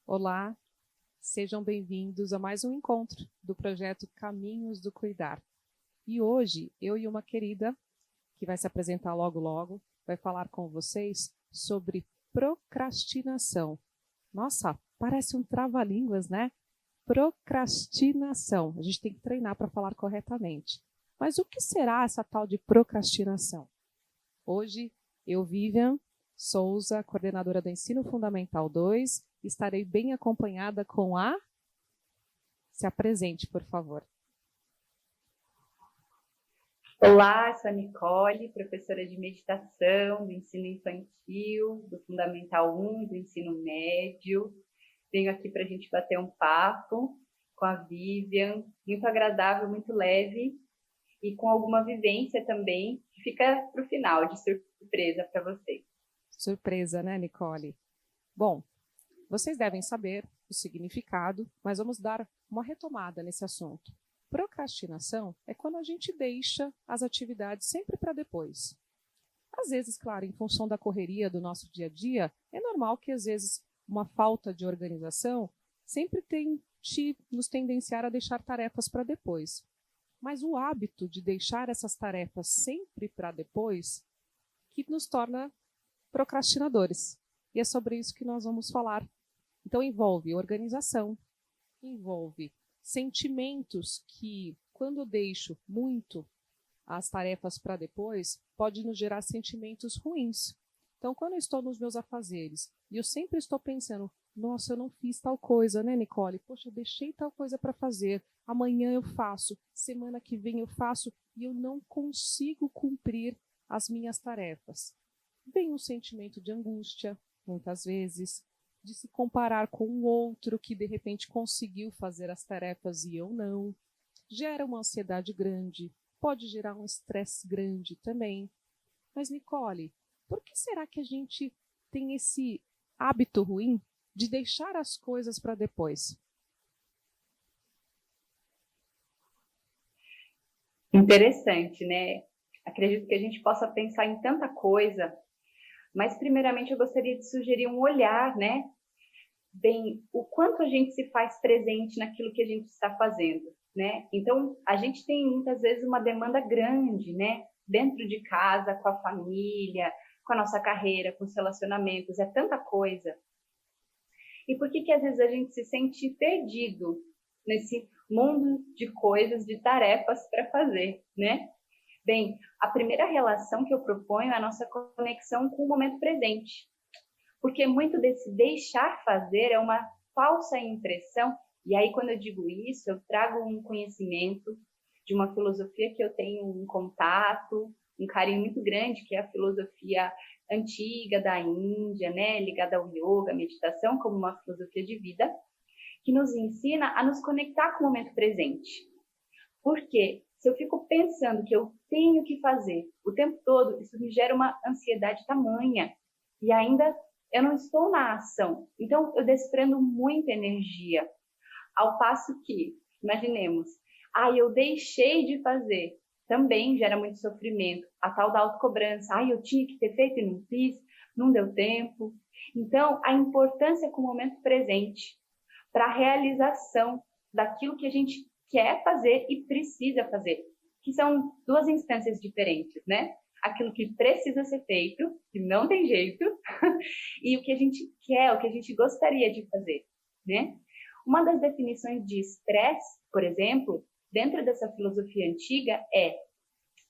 Olá, sejam bem-vindos a mais um encontro do projeto Caminhos do Cuidar. E hoje, eu e uma querida, que vai se apresentar logo logo, vai falar com vocês sobre procrastinação. Nossa, parece um trava-línguas, né? Procrastinação. A gente tem que treinar para falar corretamente. Mas o que será essa tal de procrastinação? Hoje, eu, Vivian Souza, coordenadora do Ensino Fundamental 2, estarei bem acompanhada com a... Se apresente, por favor. Olá, sou a Nicole, professora de meditação do ensino infantil, do Fundamental 1, do ensino médio. Venho aqui para a gente bater um papo com a Vivian, muito agradável, muito leve e com alguma vivência também, que fica para o final, de surpresa para vocês. Surpresa, né, Nicole? Bom, vocês devem saber o significado, mas vamos dar uma retomada nesse assunto. Procrastinação é quando a gente deixa as atividades sempre para depois. Às vezes, claro, em função da correria do nosso dia a dia, é normal que às vezes uma falta de organização sempre tente nos tendenciar a deixar tarefas para depois. Mas o hábito de deixar essas tarefas sempre para depois que nos torna procrastinadores. E é sobre isso que nós vamos falar. Então envolve organização, envolve sentimentos que, quando eu deixo muito as tarefas para depois, pode nos gerar sentimentos ruins. Então, quando eu estou nos meus afazeres e eu sempre estou pensando, nossa, eu não fiz tal coisa, né, Nicole? Poxa, eu deixei tal coisa para fazer, amanhã eu faço, semana que vem eu faço e eu não consigo cumprir as minhas tarefas. Vem um sentimento de angústia, muitas vezes, de se comparar com o outro que de repente conseguiu fazer as tarefas e eu não. Gera uma ansiedade grande, pode gerar um estresse grande também. Mas, Nicole, por que será que a gente tem esse hábito ruim de deixar as coisas para depois? Interessante, né? Acredito que a gente possa pensar em tanta coisa, mas primeiramente eu gostaria de sugerir um olhar, né? Bem, o quanto a gente se faz presente naquilo que a gente está fazendo, né? Então, a gente tem muitas vezes uma demanda grande, né? Dentro de casa, com a família, com a nossa carreira, com os relacionamentos, é tanta coisa. E por que que às vezes a gente se sente perdido nesse mundo de coisas, de tarefas para fazer, né? Bem, a primeira relação que eu proponho é a nossa conexão com o momento presente. Porque muito desse deixar fazer é uma falsa impressão. E aí, quando eu digo isso, eu trago um conhecimento de uma filosofia que eu tenho um contato, um carinho muito grande, que é a filosofia antiga da Índia, né, ligada ao yoga, à meditação, como uma filosofia de vida, que nos ensina a nos conectar com o momento presente. Porque se eu fico pensando que eu tenho que fazer o tempo todo, isso me gera uma ansiedade tamanha. E ainda eu não estou na ação. Então, eu desprendo muita energia. Ao passo que, imaginemos, eu deixei de fazer. Também gera muito sofrimento. A tal da autocobrança. Eu tinha que ter feito e não fiz, não deu tempo. Então, a importância com o momento presente para a realização daquilo que a gente quer fazer e precisa fazer, que são duas instâncias diferentes, né? Aquilo que precisa ser feito, que não tem jeito, e o que a gente quer, o que a gente gostaria de fazer, né? Uma das definições de estresse, por exemplo, dentro dessa filosofia antiga,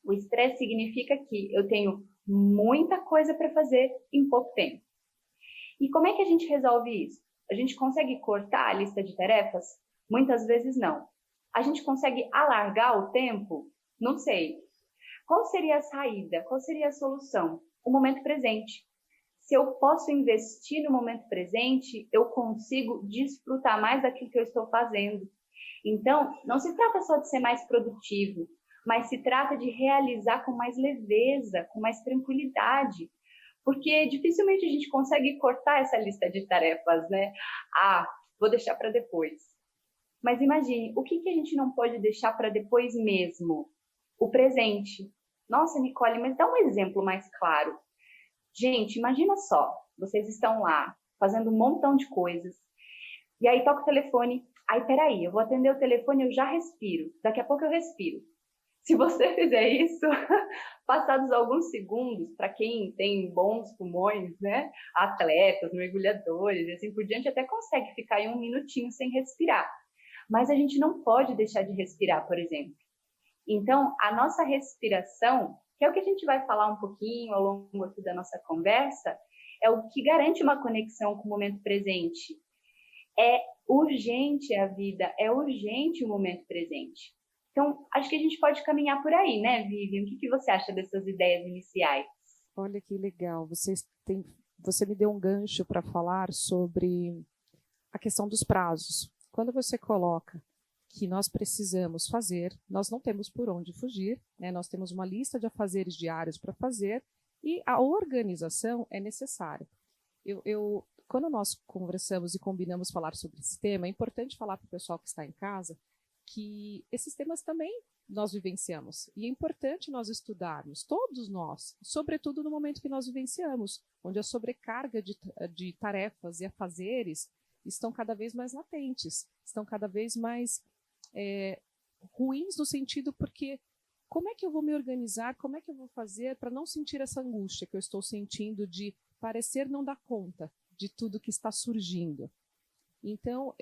o estresse significa que eu tenho muita coisa para fazer em pouco tempo. E como é que a gente resolve isso? A gente consegue cortar a lista de tarefas? Muitas vezes não. A gente consegue alargar o tempo? Não sei. Qual seria a saída? Qual seria a solução? O momento presente. Se eu posso investir no momento presente, eu consigo desfrutar mais daquilo que eu estou fazendo. Então, não se trata só de ser mais produtivo, mas se trata de realizar com mais leveza, com mais tranquilidade. Porque dificilmente a gente consegue cortar essa lista de tarefas, né? Vou deixar para depois. Mas imagine, o que a gente não pode deixar para depois mesmo? O presente. Nossa, Nicole, mas dá um exemplo mais claro. Gente, imagina só, vocês estão lá fazendo um montão de coisas E aí toca o telefone, aí peraí, eu vou atender o telefone, eu já respiro, daqui a pouco eu respiro. Se você fizer isso, passados alguns segundos, para quem tem bons pulmões, né, atletas, mergulhadores e assim por diante, até consegue ficar em um minutinho sem respirar. Mas a gente não pode deixar de respirar, por exemplo. Então, a nossa respiração, que é o que a gente vai falar um pouquinho ao longo aqui da nossa conversa, é o que garante uma conexão com o momento presente. É urgente a vida, é urgente o momento presente. Então, acho que a gente pode caminhar por aí, né, Vivian? O que você acha dessas ideias iniciais? Olha que legal, você me deu um gancho para falar sobre a questão dos prazos. Quando você coloca que nós precisamos fazer, nós não temos por onde fugir, né? Nós temos uma lista de afazeres diários para fazer e a organização é necessária. Quando nós conversamos e combinamos falar sobre esse tema, é importante falar para o pessoal que está em casa que esses temas também nós vivenciamos. E é importante nós estudarmos, todos nós, sobretudo no momento que nós vivenciamos, onde a sobrecarga de tarefas e afazeres estão cada vez mais latentes, estão cada vez mais ruins no sentido porque como é que eu vou me organizar, como é que eu vou fazer para não sentir essa angústia que eu estou sentindo de parecer não dar conta de tudo que está surgindo. Então,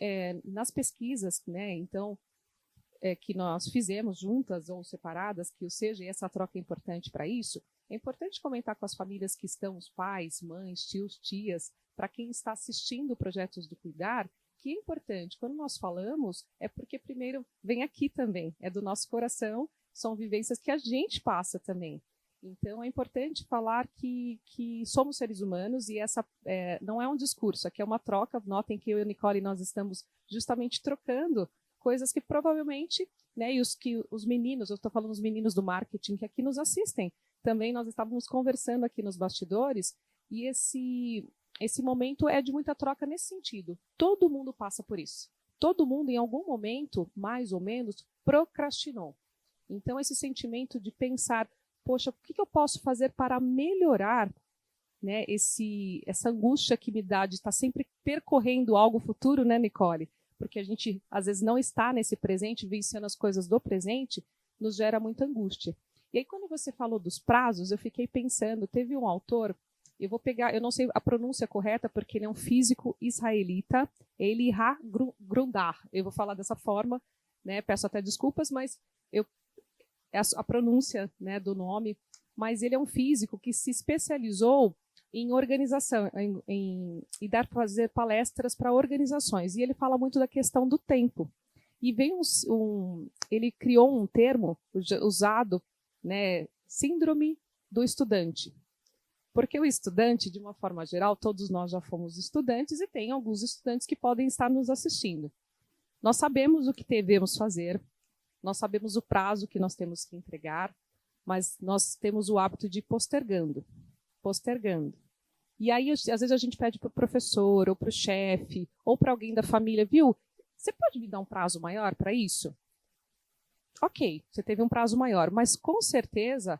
nas pesquisas, né, que nós fizemos juntas ou separadas, que ou seja, essa troca é importante para isso, é importante comentar com as famílias que estão, os pais, mães, tios, tias, para quem está assistindo Projetos do Cuidar, que é importante, quando nós falamos, é porque primeiro vem aqui também, é do nosso coração, são vivências que a gente passa também. Então, é importante falar que somos seres humanos e essa não é um discurso, aqui é uma troca. Notem que eu e a Nicole, nós estamos justamente trocando coisas que provavelmente, né, e os meninos, eu estou falando dos meninos do marketing que aqui nos assistem, também nós estávamos conversando aqui nos bastidores e esse momento é de muita troca nesse sentido. Todo mundo passa por isso. Todo mundo, em algum momento, mais ou menos, procrastinou. Então, esse sentimento de pensar, poxa, o que eu posso fazer para melhorar, né, essa angústia que me dá de estar sempre percorrendo algo futuro, né, Nicole? Porque a gente, às vezes, não está nesse presente, vencendo as coisas do presente, nos gera muita angústia. E aí, quando você falou dos prazos, eu fiquei pensando, teve um autor, eu vou pegar, eu não sei a pronúncia correta, porque ele é um físico israelita, Eliha Grundar, eu vou falar dessa forma, né, peço até desculpas, mas a pronúncia, né, do nome, mas ele é um físico que se especializou em organização, em fazer palestras para organizações. E ele fala muito da questão do tempo. E ele criou um termo usado, né, síndrome do estudante. Porque o estudante, de uma forma geral, todos nós já fomos estudantes e tem alguns estudantes que podem estar nos assistindo. Nós sabemos o que devemos fazer, nós sabemos o prazo que nós temos que entregar, mas nós temos o hábito de ir postergando. E aí, às vezes, a gente pede para o professor, ou para o chefe, ou para alguém da família, viu? Você pode me dar um prazo maior para isso? Ok, você teve um prazo maior, mas com certeza,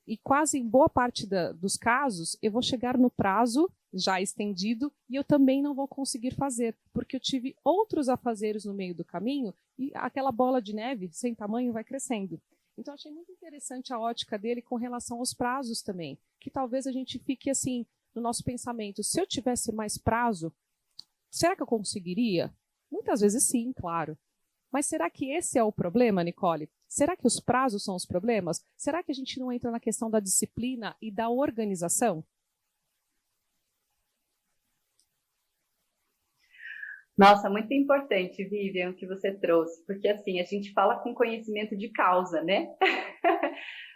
e quase em boa parte dos casos, eu vou chegar no prazo já estendido e eu também não vou conseguir fazer, porque eu tive outros afazeres no meio do caminho e aquela bola de neve sem tamanho vai crescendo. Então, achei muito interessante a ótica dele com relação aos prazos também, que talvez a gente fique assim no nosso pensamento, se eu tivesse mais prazo, será que eu conseguiria? Muitas vezes sim, claro. Mas será que esse é o problema, Nicole? Será que os prazos são os problemas? Será que a gente não entra na questão da disciplina e da organização? Nossa, muito importante, Vivian, o que você trouxe, porque assim, a gente fala com conhecimento de causa, né?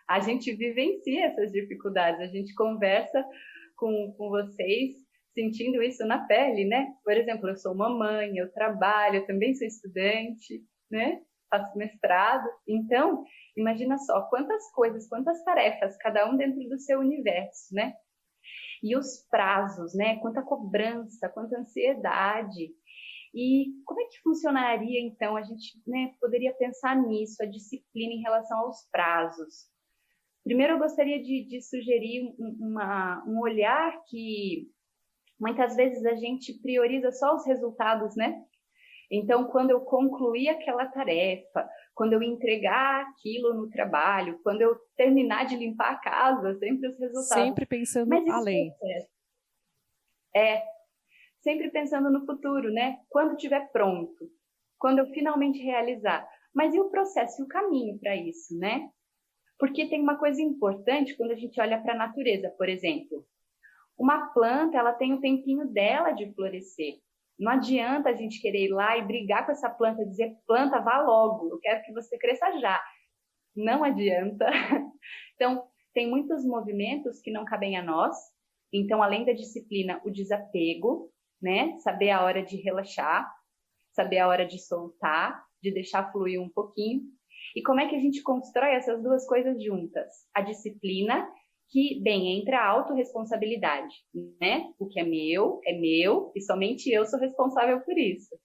A gente vivencia essas dificuldades, a gente conversa com vocês sentindo isso na pele, né? Por exemplo, eu sou mamãe, eu trabalho, eu também sou estudante, né? Faço mestrado. Então, imagina só, quantas coisas, quantas tarefas, cada um dentro do seu universo, né? E os prazos, né? Quanta cobrança, quanta ansiedade. E como é que funcionaria, então, a gente, né, poderia pensar nisso, a disciplina em relação aos prazos? Primeiro, eu gostaria de sugerir um olhar que muitas vezes a gente prioriza só os resultados, né? Então, quando eu concluir aquela tarefa, quando eu entregar aquilo no trabalho, quando eu terminar de limpar a casa, sempre os resultados. Sempre pensando Mas além. Sempre pensando no futuro, né? Quando estiver pronto, quando eu finalmente realizar. Mas e o processo e o caminho para isso, né? Porque tem uma coisa importante quando a gente olha para a natureza, por exemplo. Uma planta, ela tem o tempinho dela de florescer. Não adianta a gente querer ir lá e brigar com essa planta, dizer, planta, vá logo, eu quero que você cresça já. Não adianta. Então, tem muitos movimentos que não cabem a nós. Então, além da disciplina, o desapego, né? Saber a hora de relaxar, saber a hora de soltar, de deixar fluir um pouquinho. E como é que a gente constrói essas duas coisas juntas? A disciplina, que, bem, entra a autorresponsabilidade, né? O que é meu, e somente eu sou responsável por isso.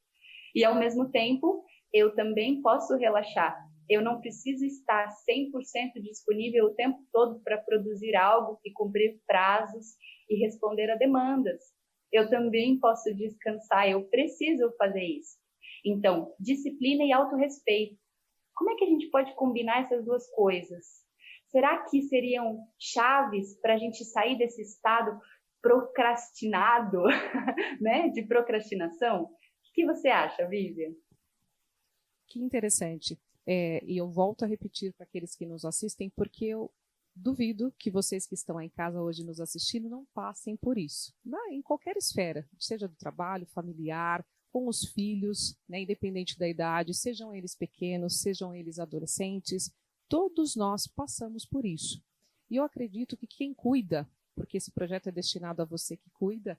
E, ao mesmo tempo, eu também posso relaxar. Eu não preciso estar 100% disponível o tempo todo para produzir algo e cumprir prazos e responder a demandas. Eu também posso descansar, eu preciso fazer isso. Então, disciplina e autorrespeito. Como é que a gente pode combinar essas duas coisas? Será que seriam chaves para a gente sair desse estado procrastinado, né, de procrastinação? O que você acha, Vivian? Que interessante. E eu volto a repetir para aqueles que nos assistem, porque eu duvido que vocês que estão aí em casa hoje nos assistindo não passem por isso. Em qualquer esfera, seja do trabalho, familiar, com os filhos, né, independente da idade, sejam eles pequenos, sejam eles adolescentes, todos nós passamos por isso. E eu acredito que quem cuida, porque esse projeto é destinado a você que cuida,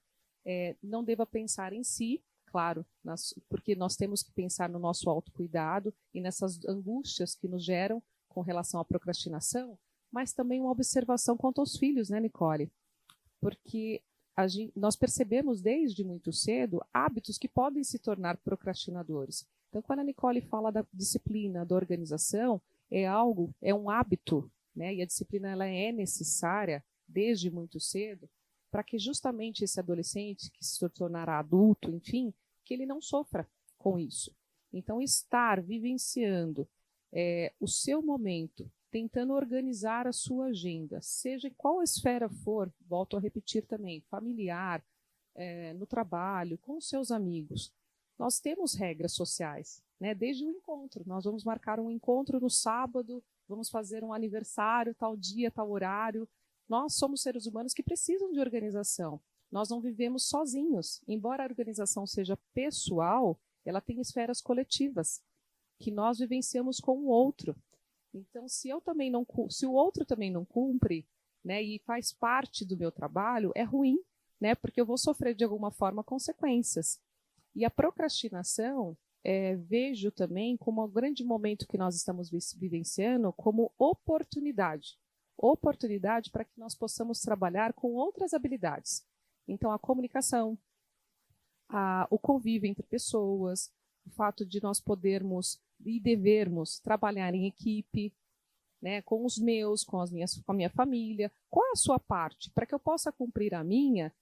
não deva pensar em si, claro, porque nós temos que pensar no nosso autocuidado e nessas angústias que nos geram com relação à procrastinação, mas também uma observação quanto aos filhos, né, Nicole? Porque nós percebemos desde muito cedo hábitos que podem se tornar procrastinadores. Então, quando a Nicole fala da disciplina, da organização, é um hábito, né? E a disciplina ela é necessária desde muito cedo para que justamente esse adolescente que se tornará adulto, enfim, que ele não sofra com isso. Então, estar vivenciando o seu momento, tentando organizar a sua agenda, seja em qual esfera for, volto a repetir também, familiar, no trabalho, com os seus amigos. Nós temos regras sociais, né? Desde o encontro. Nós vamos marcar um encontro no sábado, vamos fazer um aniversário, tal dia, tal horário. Nós somos seres humanos que precisam de organização. Nós não vivemos sozinhos. Embora a organização seja pessoal, ela tem esferas coletivas, que nós vivenciamos com o outro. Então, se o outro também não cumpre, né, e faz parte do meu trabalho, é ruim, né, porque eu vou sofrer de alguma forma consequências. E a procrastinação, vejo também como um grande momento que nós estamos vivenciando como oportunidade. Oportunidade para que nós possamos trabalhar com outras habilidades. Então, a comunicação, o convívio entre pessoas, o fato de nós podermos e devermos trabalhar em equipe, né, com os meus, com a minha família. Qual é a sua parte? Para que eu possa cumprir a minha,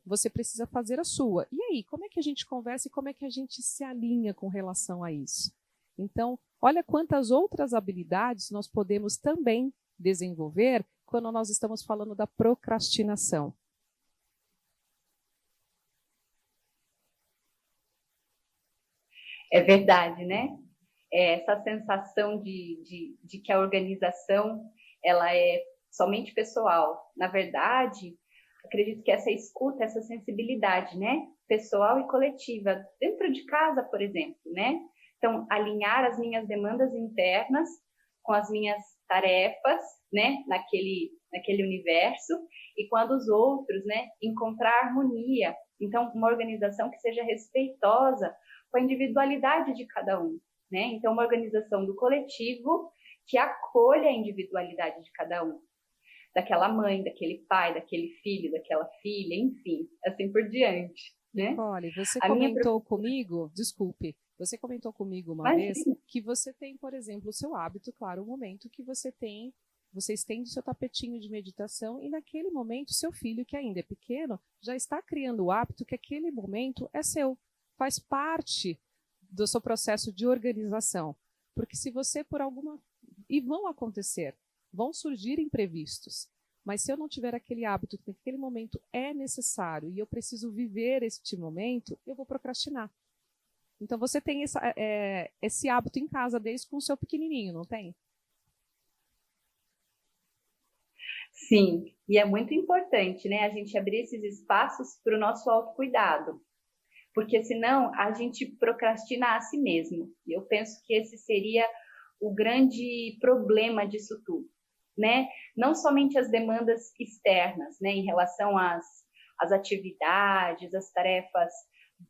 você precisa fazer a sua. E aí, como é que a gente conversa e como é que a gente se alinha com relação a isso? Então, olha quantas outras habilidades nós podemos também desenvolver quando nós estamos falando da procrastinação. É verdade, né? Essa sensação de que a organização ela é somente pessoal. Na verdade, acredito que essa escuta, essa sensibilidade, né? Pessoal e coletiva, dentro de casa, por exemplo, né? Então, alinhar as minhas demandas internas com as minhas tarefas, né? Naquele universo, e quando os outros, né? Encontrar harmonia. Então, uma organização que seja respeitosa com a individualidade de cada um, né? Então, uma organização do coletivo que acolha a individualidade de cada um. Daquela mãe, daquele pai, daquele filho, daquela filha, enfim, assim por diante, né? Nicole, você comentou comigo, desculpe, você comentou comigo uma vez que você tem, por exemplo, o seu hábito, claro, o momento que você tem Você estende seu tapetinho de meditação e naquele momento seu filho, que ainda é pequeno, já está criando o hábito que aquele momento é seu, faz parte do seu processo de organização. Porque se você por alguma... E vão acontecer, vão surgir imprevistos. Mas se eu não tiver aquele hábito que naquele momento é necessário e eu preciso viver este momento, eu vou procrastinar. Então você tem esse hábito em casa desde com o seu pequenininho, não tem? Sim, e é muito importante, né, a gente abrir esses espaços para o nosso autocuidado, porque senão a gente procrastina a si mesmo. E eu penso que esse seria o grande problema disso tudo, né? Não somente as demandas externas, né, em relação às atividades, às tarefas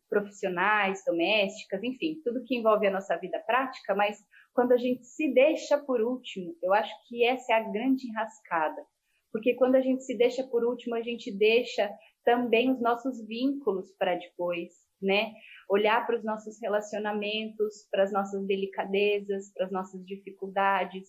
profissionais, domésticas, enfim, tudo que envolve a nossa vida prática, mas quando a gente se deixa por último, eu acho que essa é a grande enrascada. Porque quando a gente se deixa por último, a gente deixa também os nossos vínculos para depois, né? Olhar para os nossos relacionamentos, para as nossas delicadezas, para as nossas dificuldades.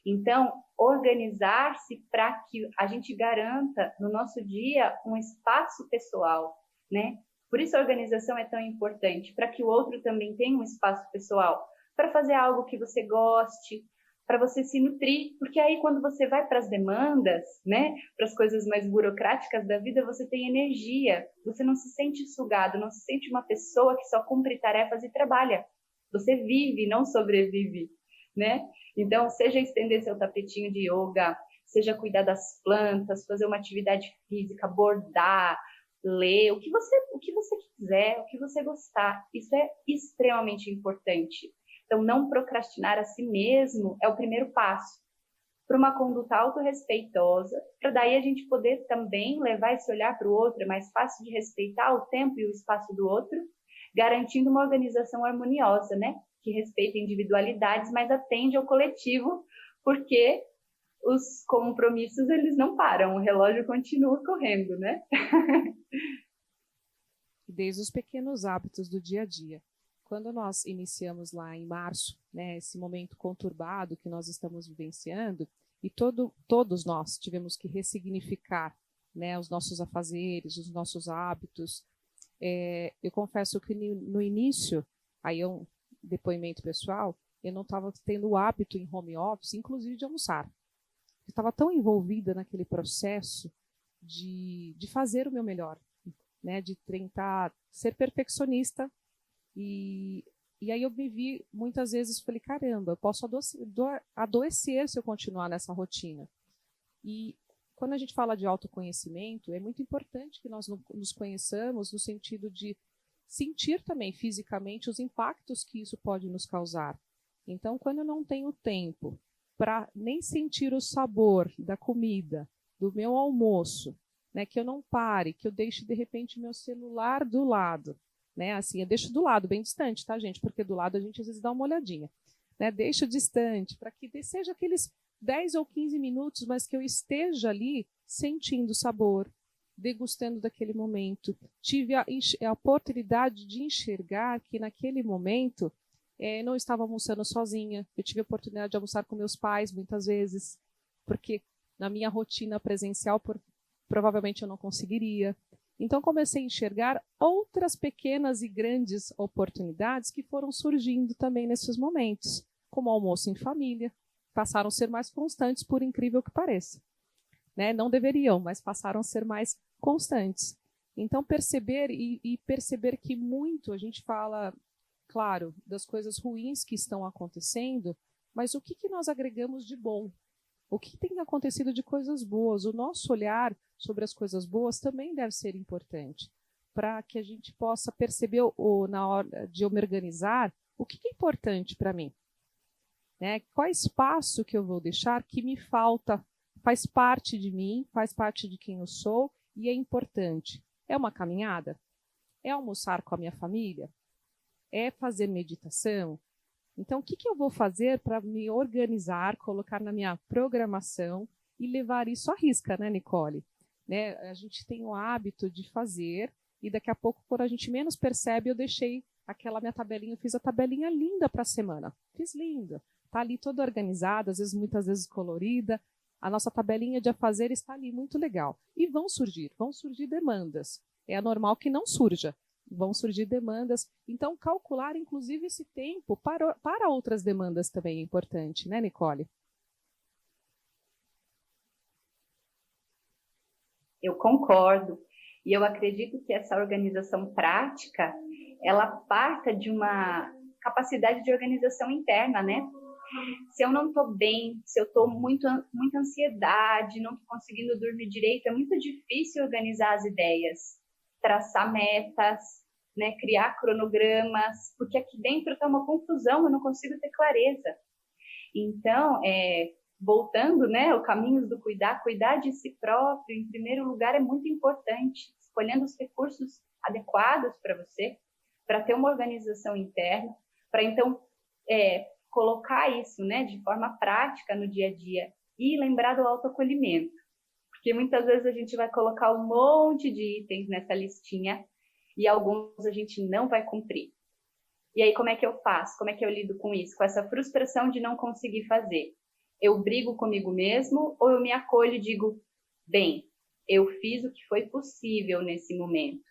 Então, organizar-se para que a gente garanta no nosso dia um espaço pessoal, né? Por isso a organização é tão importante, para que o outro também tenha um espaço pessoal, para fazer algo que você goste, para você se nutrir, porque aí quando você vai para as demandas, né, para as coisas mais burocráticas da vida, você tem energia, você não se sente sugado, não se sente uma pessoa que só cumpre tarefas e trabalha. Você vive, não sobrevive, né? Então, seja estender seu tapetinho de yoga, seja cuidar das plantas, fazer uma atividade física, bordar, ler, o que você quiser, o que você gostar, isso é extremamente importante. Então, não procrastinar a si mesmo é o primeiro passo para uma conduta autorrespeitosa, para daí a gente poder também levar esse olhar para o outro, é mais fácil de respeitar o tempo e o espaço do outro, garantindo uma organização harmoniosa, né? Que respeita individualidades, mas atende ao coletivo, porque os compromissos, eles não param, o relógio continua correndo, né? Desde os pequenos hábitos do dia a dia. Quando nós iniciamos lá em março, né, esse momento conturbado que nós estamos vivenciando, e todos nós tivemos que ressignificar, né, os nossos afazeres, os nossos hábitos. Eu confesso que no início, aí é um depoimento pessoal, eu não estava tendo o hábito em home office, inclusive de almoçar. Eu estava tão envolvida naquele processo de fazer o meu melhor, né, de tentar ser perfeccionista. E aí eu me vi muitas vezes, falei, caramba, eu posso adoecer se eu continuar nessa rotina. E quando a gente fala de autoconhecimento, é muito importante que nós nos conheçamos no sentido de sentir também fisicamente os impactos que isso pode nos causar. Então, quando eu não tenho tempo para nem sentir o sabor da comida, do meu almoço, né, que eu não pare, que eu deixe de repente meu celular do lado, né, assim, eu deixo do lado, bem distante, tá, gente? Porque do lado a gente às vezes dá uma olhadinha, né? Deixo distante, para que seja aqueles 10 ou 15 minutos, mas que eu esteja ali sentindo o sabor, degustando daquele momento. Tive a oportunidade de enxergar que naquele momento não estava almoçando sozinha. Eu tive a oportunidade de almoçar com meus pais muitas vezes, porque na minha rotina presencial provavelmente eu não conseguiria. Então comecei a enxergar outras pequenas e grandes oportunidades que foram surgindo também nesses momentos, como almoço em família, passaram a ser mais constantes, por incrível que pareça. Né? Não deveriam, mas passaram a ser mais constantes. Então perceber perceber que muito a gente fala, claro, das coisas ruins que estão acontecendo, mas o que nós agregamos de bom? O que tem acontecido de coisas boas? O nosso olhar sobre as coisas boas também deve ser importante, para que a gente possa perceber, na hora de eu me organizar, o que é importante para mim. Né? Qual espaço que eu vou deixar que me falta, faz parte de mim, faz parte de quem eu sou e é importante. É uma caminhada? É almoçar com a minha família? É fazer meditação? Então, o que eu vou fazer para me organizar, colocar na minha programação e levar isso à risca, né, Nicole? Né? A gente tem o hábito de fazer e daqui a pouco, quando a gente menos percebe, eu deixei aquela minha tabelinha, eu fiz a tabelinha linda para a semana. Fiz linda. Está ali toda organizada, muitas vezes colorida, a nossa tabelinha de afazeres está ali, muito legal. E vão surgir demandas. É normal que não surja, vão surgir demandas. Então, calcular, inclusive, esse tempo para outras demandas também é importante, né, Nicole? Eu concordo. E eu acredito que essa organização prática, ela parta de uma capacidade de organização interna, né? Se eu não estou bem, se eu estou muita ansiedade, não estou conseguindo dormir direito, é muito difícil organizar as ideias, traçar metas, né, criar cronogramas, porque aqui dentro está uma confusão, eu não consigo ter clareza. Então, voltando, né, o caminho do cuidar de si próprio, em primeiro lugar, é muito importante, escolhendo os recursos adequados para você, para ter uma organização interna, para então colocar isso, né, de forma prática no dia a dia e lembrar do autoacolhimento, porque muitas vezes a gente vai colocar um monte de itens nessa listinha e alguns a gente não vai cumprir. E aí como é que eu faço? Como é que eu lido com isso? Com essa frustração de não conseguir fazer? Eu brigo comigo mesmo ou eu me acolho e digo, bem, eu fiz o que foi possível nesse momento,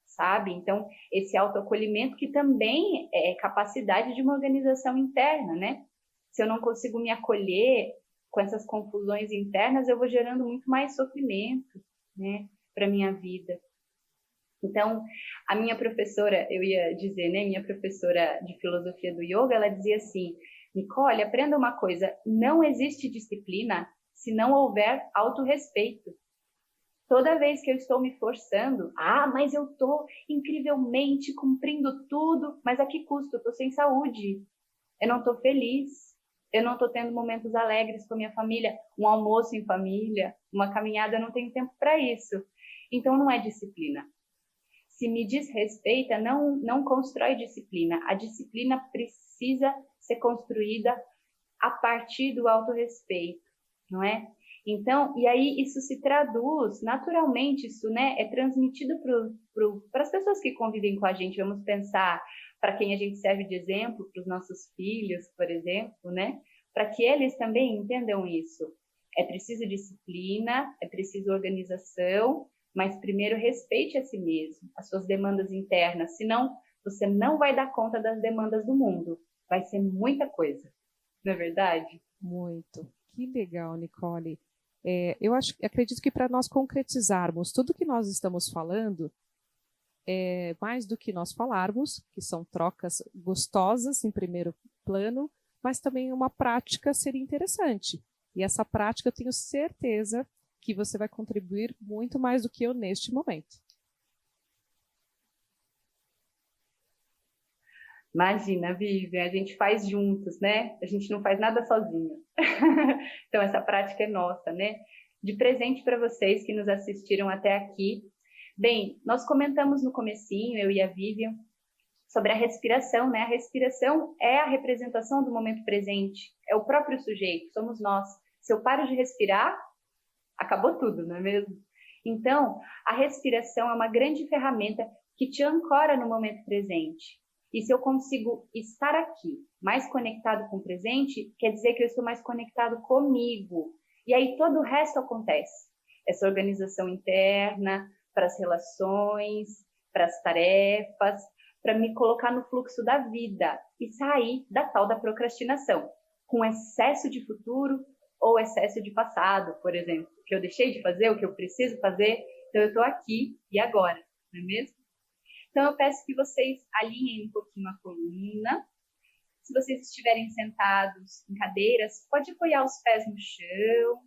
sabe? Então, esse autoacolhimento que também é capacidade de uma organização interna, né? Se eu não consigo me acolher com essas confusões internas, eu vou gerando muito mais sofrimento, né, para minha vida. Então, a minha professora, eu ia dizer, né, minha professora de filosofia do yoga, ela dizia assim, Nicole, aprenda uma coisa, não existe disciplina se não houver autorrespeito. Toda vez que eu estou me forçando, mas eu estou incrivelmente cumprindo tudo, mas a que custo? Eu estou sem saúde, eu não estou feliz, eu não estou tendo momentos alegres com a minha família, um almoço em família, uma caminhada, eu não tenho tempo para isso. Então não é disciplina. Se me desrespeita, não constrói disciplina. A disciplina precisa ser construída a partir do autorrespeito, não é? Então, e aí isso se traduz naturalmente, isso, né, é transmitido para as pessoas que convivem com a gente. Vamos pensar para quem a gente serve de exemplo, para os nossos filhos, por exemplo, né, para que eles também entendam isso. É preciso disciplina, é preciso organização, mas primeiro respeite a si mesmo, as suas demandas internas, senão você não vai dar conta das demandas do mundo. Vai ser muita coisa, não é verdade? Muito. Que legal, Nicole. Acredito que para nós concretizarmos tudo que nós estamos falando, mais do que nós falarmos, que são trocas gostosas em primeiro plano, mas também uma prática seria interessante. E essa prática eu tenho certeza que você vai contribuir muito mais do que eu neste momento. Imagina, Vivian, a gente faz juntos, né? A gente não faz nada sozinho. Então, essa prática é nossa, né? De presente para vocês que nos assistiram até aqui. Bem, nós comentamos no comecinho, eu e a Vivian, sobre a respiração, né? A respiração é a representação do momento presente, é o próprio sujeito, somos nós. Se eu paro de respirar, acabou tudo, não é mesmo? Então, a respiração é uma grande ferramenta que te ancora no momento presente. E se eu consigo estar aqui, mais conectado com o presente, quer dizer que eu estou mais conectado comigo. E aí todo o resto acontece. Essa organização interna, para as relações, para as tarefas, para me colocar no fluxo da vida e sair da tal da procrastinação, com excesso de futuro ou excesso de passado, por exemplo, o que eu deixei de fazer, o que eu preciso fazer, então eu estou aqui e agora, não é mesmo? Então eu peço que vocês alinhem um pouquinho a coluna. Se vocês estiverem sentados em cadeiras, pode apoiar os pés no chão,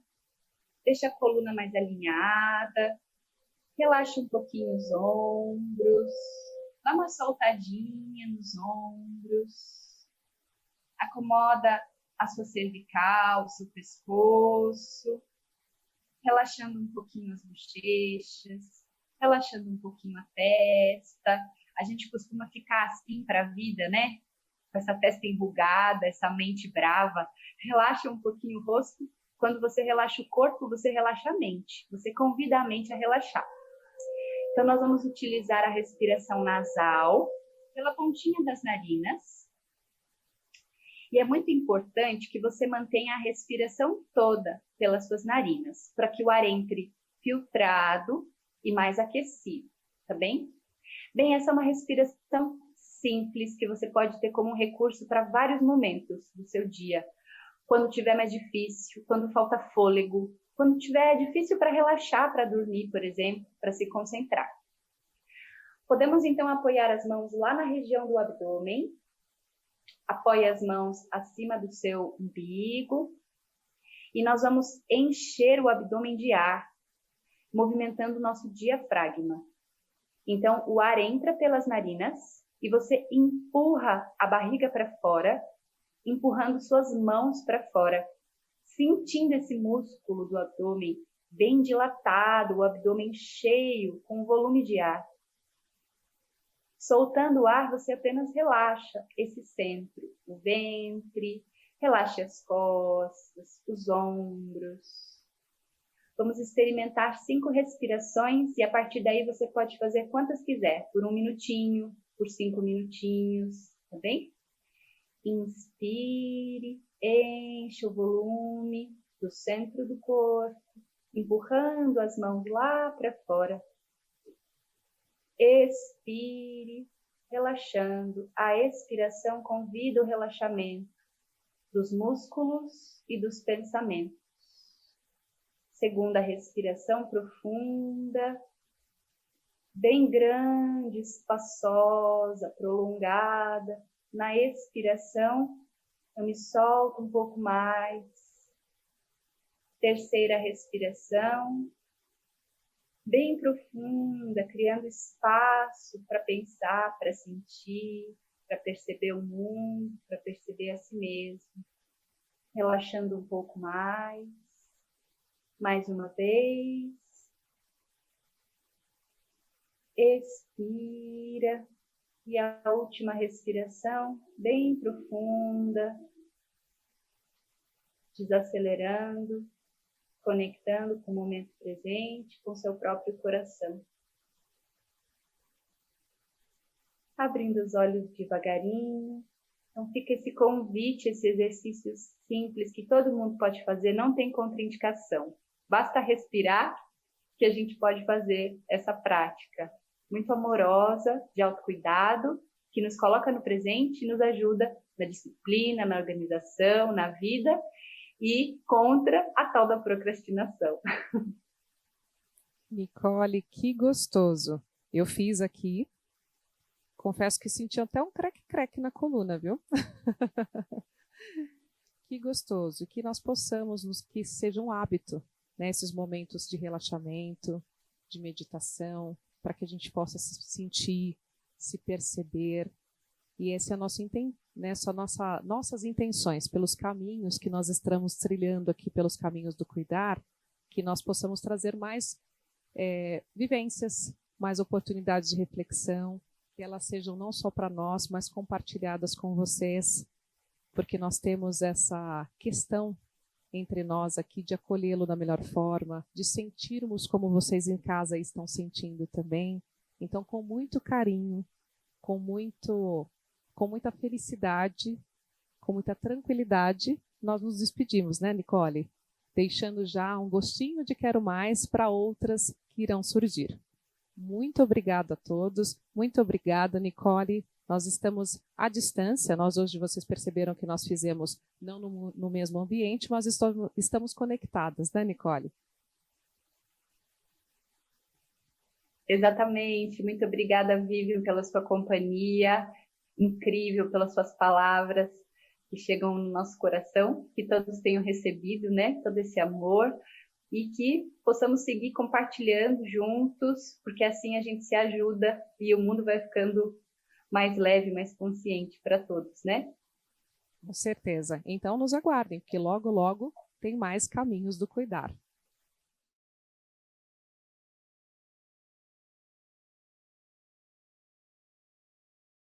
deixa a coluna mais alinhada, relaxa um pouquinho os ombros, dá uma soltadinha nos ombros, acomoda a sua cervical, o seu pescoço, relaxando um pouquinho as bochechas, relaxando um pouquinho a testa. A gente costuma ficar assim para a vida, né? Com essa testa enrugada, essa mente brava. Relaxa um pouquinho o rosto. Quando você relaxa o corpo, você relaxa a mente. Você convida a mente a relaxar. Então, nós vamos utilizar a respiração nasal pela pontinha das narinas. E é muito importante que você mantenha a respiração toda. pelas suas narinas, para que o ar entre filtrado e mais aquecido, tá bem? Bem, essa é uma respiração simples que você pode ter como um recurso para vários momentos do seu dia. Quando tiver mais difícil, quando falta fôlego, quando tiver difícil para relaxar, para dormir, por exemplo, para se concentrar. Podemos então apoiar as mãos lá na região do abdômen. Apoie as mãos acima do seu umbigo. E nós vamos encher o abdômen de ar, movimentando o nosso diafragma. Então, o ar entra pelas narinas e você empurra a barriga para fora, empurrando suas mãos para fora, sentindo esse músculo do abdômen bem dilatado, o abdômen cheio, com volume de ar. Soltando o ar, você apenas relaxa esse centro, o ventre, relaxe as costas, os ombros. Vamos experimentar 5 respirações e a partir daí você pode fazer quantas quiser, por 1 minutinho, por 5 minutinhos, tá bem? Inspire, enche o volume do centro do corpo, empurrando as mãos lá para fora. Expire, relaxando. A expiração convida o relaxamento dos músculos e dos pensamentos. Segunda respiração profunda, bem grande, espaçosa, prolongada. Na expiração, eu me solto um pouco mais. Terceira respiração, bem profunda, criando espaço para pensar, para sentir, para perceber o mundo, para perceber a si mesmo. Relaxando um pouco mais. Mais uma vez. Expira. E a última respiração, bem profunda. Desacelerando, conectando com o momento presente, com seu próprio coração. Abrindo os olhos devagarinho. Então fica esse convite, esse exercício simples que todo mundo pode fazer, não tem contraindicação. Basta respirar que a gente pode fazer essa prática muito amorosa, de autocuidado, que nos coloca no presente e nos ajuda na disciplina, na organização, na vida e contra a tal da procrastinação. Nicole, que gostoso. Eu fiz aqui, confesso que senti até um creque-creque na coluna, viu? Que gostoso, que nós possamos, que seja um hábito, né, esses momentos de relaxamento, de meditação, para que a gente possa se sentir, se perceber. E esse é o nosso né, são nossas intenções, pelos caminhos que nós estamos trilhando aqui, pelos caminhos do cuidar, que nós possamos trazer mais vivências, mais oportunidades de reflexão, que elas sejam não só para nós, mas compartilhadas com vocês, porque nós temos essa questão entre nós aqui de acolhê-lo da melhor forma, de sentirmos como vocês em casa estão sentindo também. Então, com muito carinho, com muita felicidade, com muita tranquilidade, nós nos despedimos, né, Nicole? Deixando já um gostinho de quero mais para outras que irão surgir. Muito obrigada a todos, muito obrigada, Nicole. Nós estamos à distância, hoje vocês perceberam que nós fizemos não no mesmo ambiente, mas estamos conectadas, né, Nicole? Exatamente, muito obrigada, Vivian, pela sua companhia, incrível pelas suas palavras que chegam no nosso coração, que todos tenham recebido, né, todo esse amor e que possamos seguir compartilhando juntos, porque assim a gente se ajuda e o mundo vai ficando mais leve, mais consciente para todos, né? Com certeza. Então nos aguardem, porque logo, logo tem mais caminhos do cuidar.